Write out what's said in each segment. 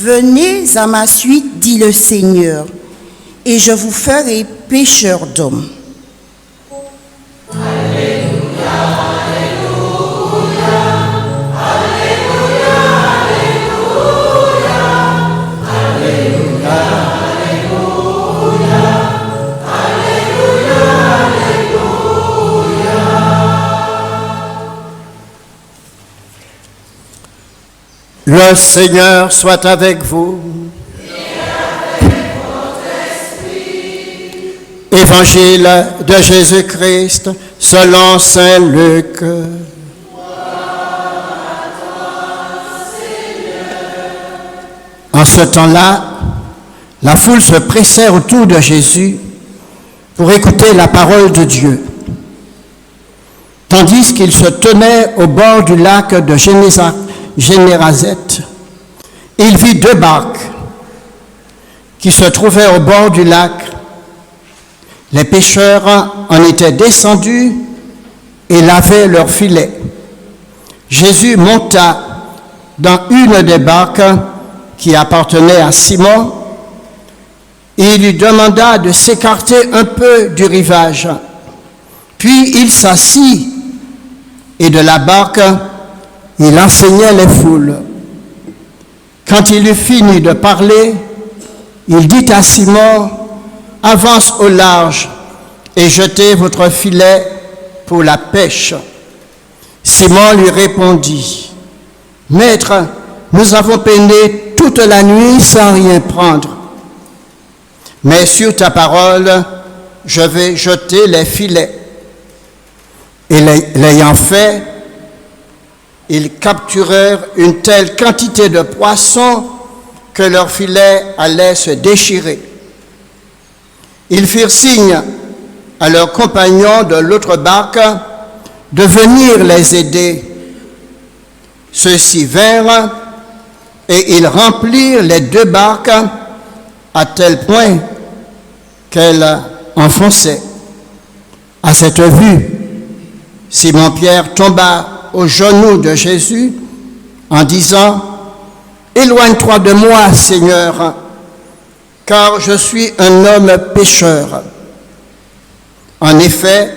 Venez à ma suite, dit le Seigneur, et je vous ferai pécheurs d'hommes. Le Seigneur soit avec vous. Et avec votre esprit. Évangile de Jésus-Christ selon saint Luc. En ce temps-là, la foule se pressait autour de Jésus pour écouter la parole de Dieu. Tandis qu'il se tenait au bord du lac de Génézareth, il vit 2 barques qui se trouvaient au bord du lac. Les pêcheurs en étaient descendus et lavaient leurs filets. Jésus monta dans une des barques qui appartenait à Simon et il lui demanda de s'écarter un peu du rivage. Puis il s'assit et de la barque, il enseignait les foules. Quand il eut fini de parler, il dit à Simon, « Avance au large et jetez votre filet pour la pêche. » Simon lui répondit, « Maître, nous avons peiné toute la nuit sans rien prendre. Mais sur ta parole, je vais jeter les filets. » Et l'ayant fait, ils capturèrent une telle quantité de poissons que leurs filets allaient se déchirer. Ils firent signe à leurs compagnons de l'autre barque de venir les aider. Ceux-ci vinrent et ils remplirent les 2 barques à tel point qu'elles enfonçaient. À cette vue, Simon-Pierre tomba aux genoux de Jésus en disant, « Éloigne-toi de moi, Seigneur, car je suis un homme pécheur. » En effet,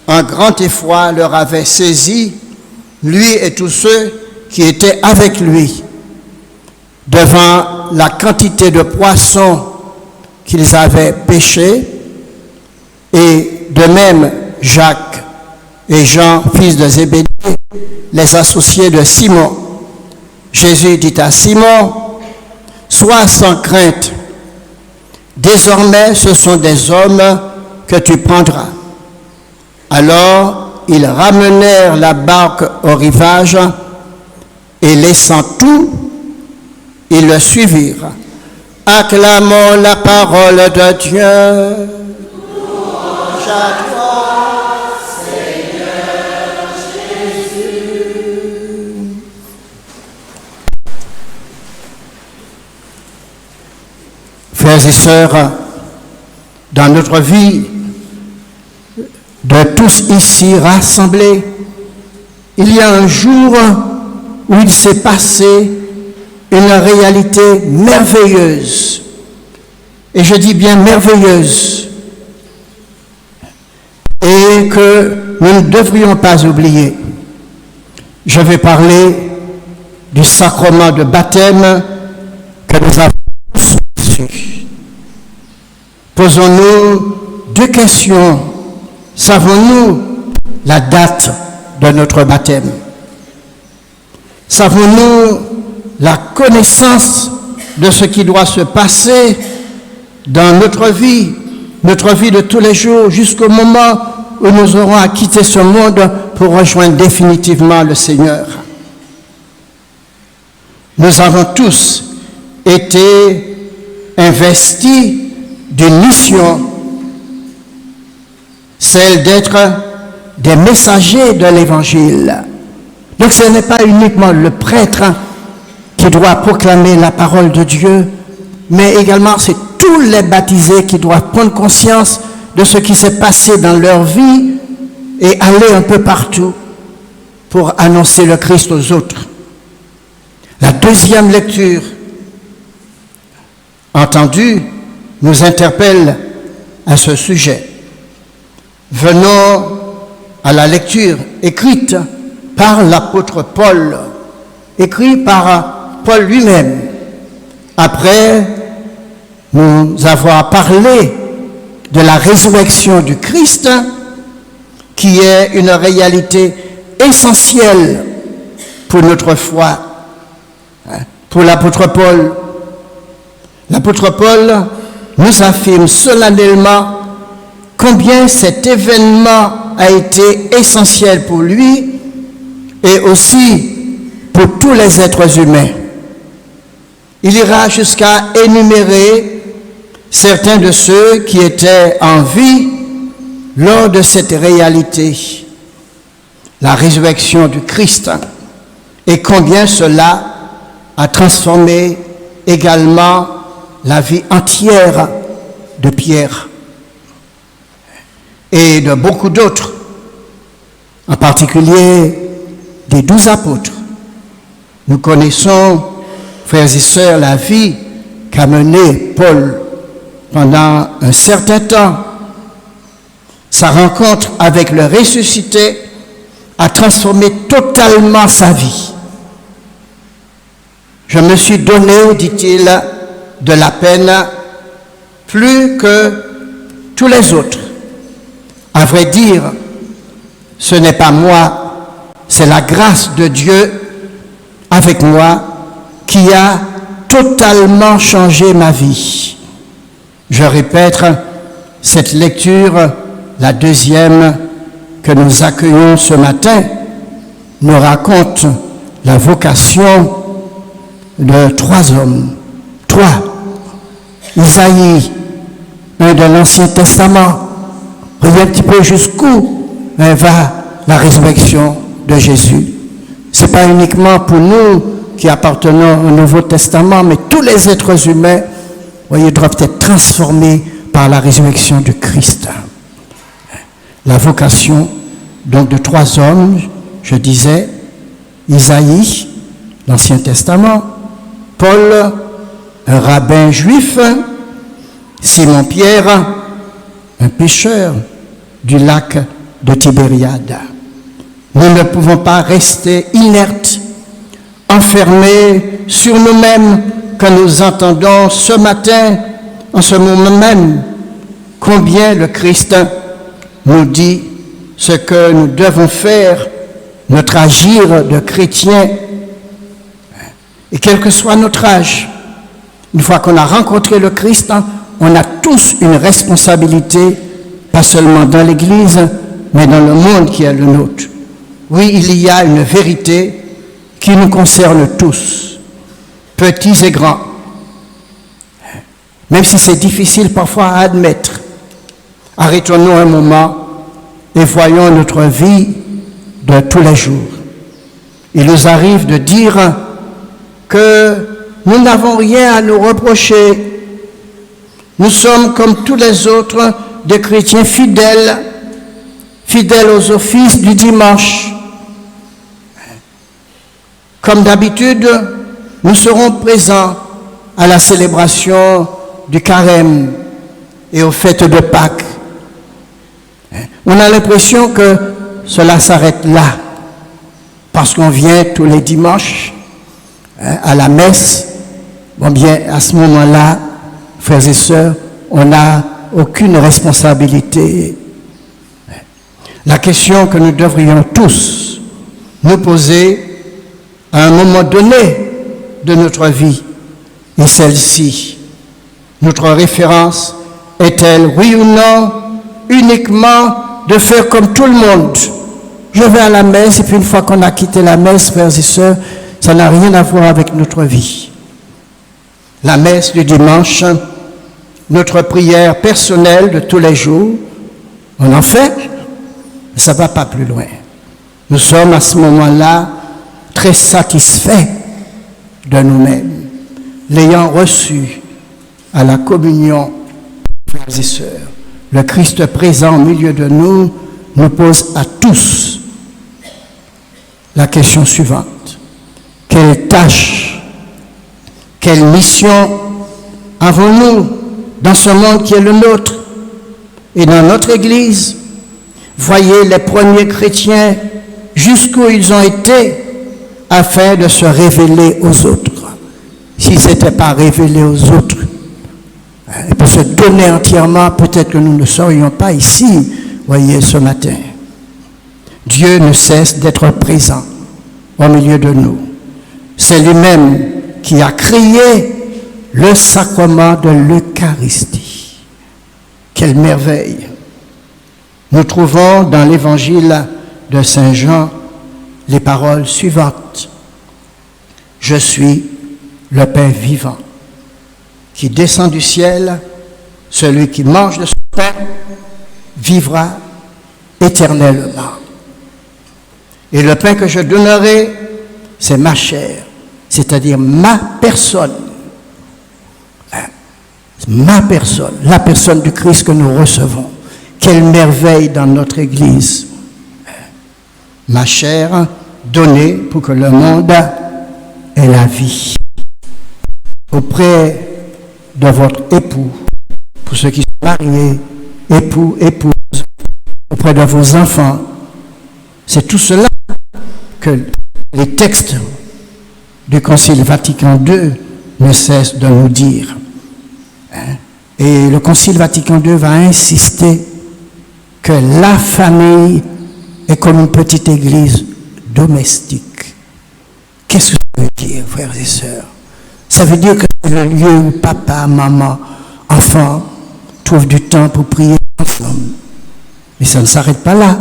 un grand effroi leur avait saisi, lui et tous ceux qui étaient avec lui, devant la quantité de poissons qu'ils avaient pêchés, et de même Jacques et Jean, fils de Zébédée, les associés de Simon. Jésus dit à Simon, « Sois sans crainte, désormais ce sont des hommes que tu prendras. » Alors ils ramenèrent la barque au rivage et laissant tout, ils le suivirent. Acclamons la parole de Dieu. Louange à toi, Seigneur Jésus. Frères et sœurs, dans notre vie, de tous ici rassemblés, il y a un jour où il s'est passé une réalité merveilleuse. Et je dis bien merveilleuse. Et que nous ne devrions pas oublier. Je vais parler du sacrement de baptême que nous avons tous reçu. Posons-nous 2 questions. Savons-nous la date de notre baptême? Savons-nous la connaissance de ce qui doit se passer dans notre vie de tous les jours, jusqu'au moment où nous aurons à quitter ce monde pour rejoindre définitivement le Seigneur? Nous avons tous été investis d'une mission, celle d'être des messagers de l'Évangile. Donc ce n'est pas uniquement le prêtre qui doit proclamer la parole de Dieu, mais également c'est tous les baptisés qui doivent prendre conscience de ce qui s'est passé dans leur vie et aller un peu partout pour annoncer le Christ aux autres. La deuxième lecture entendus nous interpellent à ce sujet. Venons à la lecture écrite par l'apôtre Paul, écrite par Paul lui-même, après nous avoir parlé de la résurrection du Christ, qui est une réalité essentielle pour notre foi. Pour l'apôtre Paul, nous affirme solennellement combien cet événement a été essentiel pour lui et aussi pour tous les êtres humains. Il ira jusqu'à énumérer certains de ceux qui étaient en vie lors de cette réalité, la résurrection du Christ, et combien cela a transformé également la vie entière de Pierre et de beaucoup d'autres, en particulier des 12 apôtres. Nous connaissons, frères et sœurs, la vie qu'a menée Paul pendant un certain temps. Sa rencontre avec le ressuscité a transformé totalement sa vie. Je me suis donné, dit-il, de la peine plus que tous les autres. À vrai dire, ce n'est pas moi, c'est la grâce de Dieu avec moi qui a totalement changé ma vie. Je répète, cette lecture, la deuxième que nous accueillons ce matin, nous raconte la vocation de 3 hommes. 3. Isaïe, un de l'Ancien Testament. Regardez un petit peu jusqu'où va la résurrection de Jésus. Ce n'est pas uniquement pour nous qui appartenons au Nouveau Testament, mais tous les êtres humains, voyez, doivent être transformés par la résurrection du Christ. La vocation donc de 3 hommes, je disais, Isaïe, l'Ancien Testament, Paul, un rabbin juif, Simon-Pierre, un pêcheur du lac de Tibériade. Nous ne pouvons pas rester inertes, enfermés sur nous-mêmes quand nous entendons ce matin, en ce moment même, combien le Christ nous dit ce que nous devons faire, notre agir de chrétien. Et quel que soit notre âge, une fois qu'on a rencontré le Christ, on a tous une responsabilité, pas seulement dans l'Église, mais dans le monde qui est le nôtre. Oui, il y a une vérité qui nous concerne tous, petits et grands. Même si c'est difficile parfois à admettre, arrêtons-nous un moment et voyons notre vie de tous les jours. Il nous arrive de dire que nous n'avons rien à nous reprocher. Nous sommes comme tous les autres des chrétiens fidèles aux offices du dimanche. Comme d'habitude, nous serons présents à la célébration du carême et aux fêtes de Pâques. On a l'impression que cela s'arrête là, parce qu'on vient tous les dimanches à la messe. Bon bien, à ce moment-là, frères et sœurs, on n'a aucune responsabilité. La question que nous devrions tous nous poser à un moment donné de notre vie est celle-ci. Notre référence est-elle, oui ou non, uniquement de faire comme tout le monde? Je vais à la messe et puis une fois qu'on a quitté la messe, frères et sœurs, ça n'a rien à voir avec notre vie. La messe du dimanche, notre prière personnelle de tous les jours, on en fait, mais ça ne va pas plus loin. Nous sommes à ce moment-là très satisfaits de nous-mêmes, l'ayant reçu à la communion, frères et sœurs. Le Christ présent au milieu de nous nous pose à tous la question suivante. Quelle tâche, quelle mission Avons-nous, dans ce monde qui est le nôtre, et dans notre Église, voyez les premiers chrétiens jusqu'où ils ont été afin de se révéler aux autres. S'ils n'étaient pas révélés aux autres, et pour se donner entièrement, peut-être que nous ne serions pas ici, voyez, ce matin. Dieu ne cesse d'être présent au milieu de nous. C'est lui-même qui a créé le sacrement de l'Eucharistie. Quelle merveille! Nous trouvons dans l'évangile de Saint Jean les paroles suivantes. Je suis le pain vivant qui descend du ciel. Celui qui mange de ce pain vivra éternellement. Et le pain que je donnerai, c'est ma chair, c'est-à-dire ma personne. Ma personne, la personne du Christ que nous recevons. Quelle merveille dans notre Église. Ma chair donnée pour que le monde ait la vie. Auprès de votre époux, pour ceux qui sont mariés, époux, épouse, auprès de vos enfants. C'est tout cela que les textes du Concile Vatican II ne cessent de nous dire. Et le Concile Vatican II va insister que la famille est comme une petite église domestique. Qu'est-ce que ça veut dire, frères et sœurs? Ça veut dire que c'est le lieu où papa, maman, enfants trouvent du temps pour prier ensemble. Mais ça ne s'arrête pas là.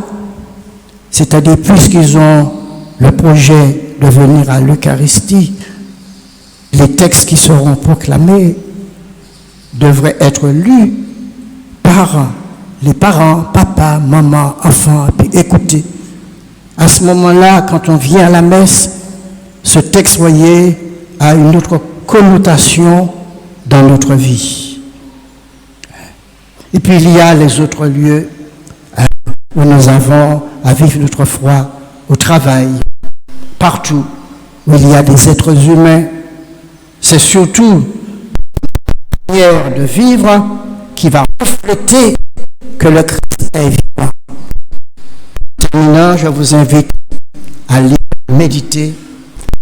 C'est-à-dire, puisqu'ils ont le projet de venir à l'Eucharistie, les textes qui seront proclamés devraient être lus par les parents, papa, maman, enfants, puis écoutez. À ce moment-là, quand on vient à la messe, ce texte, voyez, a une autre connotation dans notre vie. Et puis il y a les autres lieux où nous avons à vivre notre foi, au travail, partout où il y a des êtres humains. C'est surtout une manière de vivre qui va refléter que le Christ est vivant. En terminant, je vous invite à lire, méditer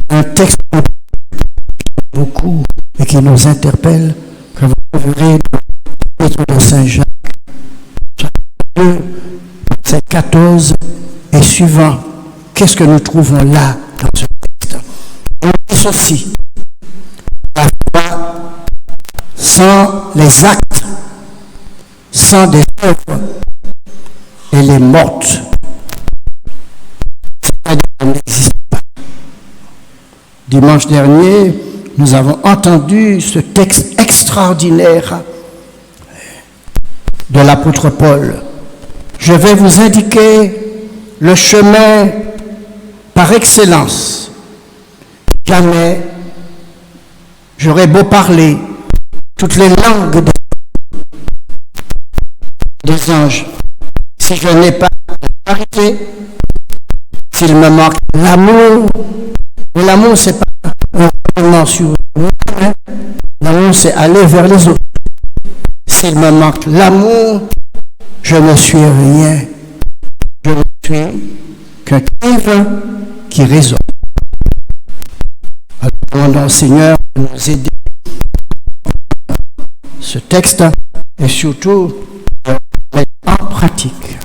un texte beaucoup et qui nous interpelle, que vous trouverez dans l'Épître de Saint Jacques, chapitre 2, verset 14 et suivant. Qu'est-ce que nous trouvons là dans ce texte? On dit ceci: la foi sans les actes, sans des œuvres, elle est morte. C'est-à-dire qu'elle n'existe pas. Dimanche dernier, nous avons entendu ce texte extraordinaire de l'apôtre Paul. Je vais vous indiquer le chemin par excellence. Jamais j'aurais beau parler toutes les langues des anges, si je n'ai pas la charité, s'il me manque l'amour. Mais l'amour, c'est pas un règlement sur nous-mêmes. L'amour, c'est aller vers les autres. S'il me manque l'amour, je ne suis rien. Je ne suis qu'un cuivre qui résonne. Alors, demandons au Seigneur de nous aider ce texte et surtout de mettre en pratique.